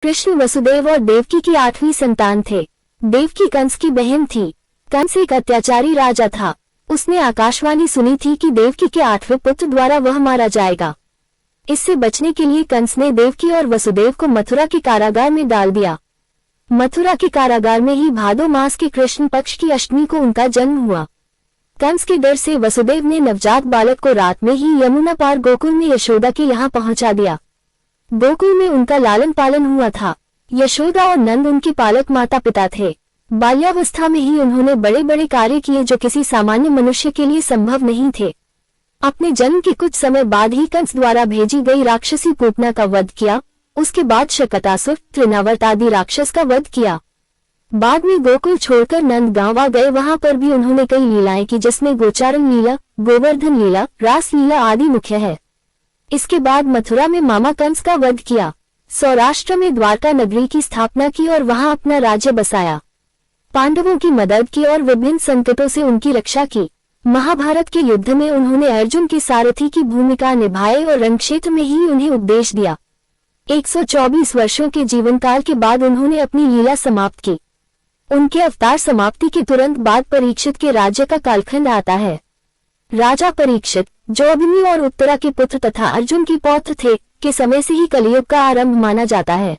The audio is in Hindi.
कृष्ण वसुदेव और देवकी की 8वीं संतान थे। देवकी कंस की बहन थी। कंस एक अत्याचारी राजा था। उसने आकाशवाणी सुनी थी कि देवकी के 8वें पुत्र द्वारा वह मारा जाएगा। इससे बचने के लिए कंस ने देवकी और वसुदेव को मथुरा के कारागार में डाल दिया। मथुरा के कारागार में ही भादो मास के कृष्ण पक्ष की अष्टमी को उनका जन्म हुआ। कंस के डर से वसुदेव ने नवजात बालक को रात में ही यमुना पार गोकुल में यशोदा के यहाँ पहुंचा दिया। गोकुल में उनका लालन पालन हुआ था। यशोदा और नंद उनके पालक माता पिता थे। बाल्यावस्था में ही उन्होंने बड़े बड़े कार्य किए जो किसी सामान्य मनुष्य के लिए संभव नहीं थे। अपने जन्म के कुछ समय बाद ही कंस द्वारा भेजी गई राक्षसी पूतना का वध किया। उसके बाद शकटासुर, त्रिनावर्त आदि राक्षस का वध किया। बाद में गोकुल छोड़कर नंद गांव आ गए। वहां पर भी उन्होंने कई लीलाएं की, जिसमें गोचारण लीला, गोवर्धन लीला, रास लीला आदि मुख्य है। इसके बाद मथुरा में मामा कंस का वध किया। सौराष्ट्र में द्वारका नगरी की स्थापना की और वहां अपना राज्य बसाया। पांडवों की मदद की और विभिन्न संकटों से उनकी रक्षा की। महाभारत के युद्ध में उन्होंने अर्जुन के सारथी की भूमिका निभाई और रणक्षेत्र में ही उन्हें उपदेश दिया। 124 वर्षों के जीवनकाल के बाद उन्होंने अपनी लीला समाप्त की। उनके अवतार समाप्ति के तुरंत बाद परीक्षित के राज्य का कालखंड आता है। राजा परीक्षित, जो अभिमन्यु और उत्तरा के पुत्र तथा अर्जुन के पौत्र थे, के समय से ही कलियुग का आरंभ माना जाता है।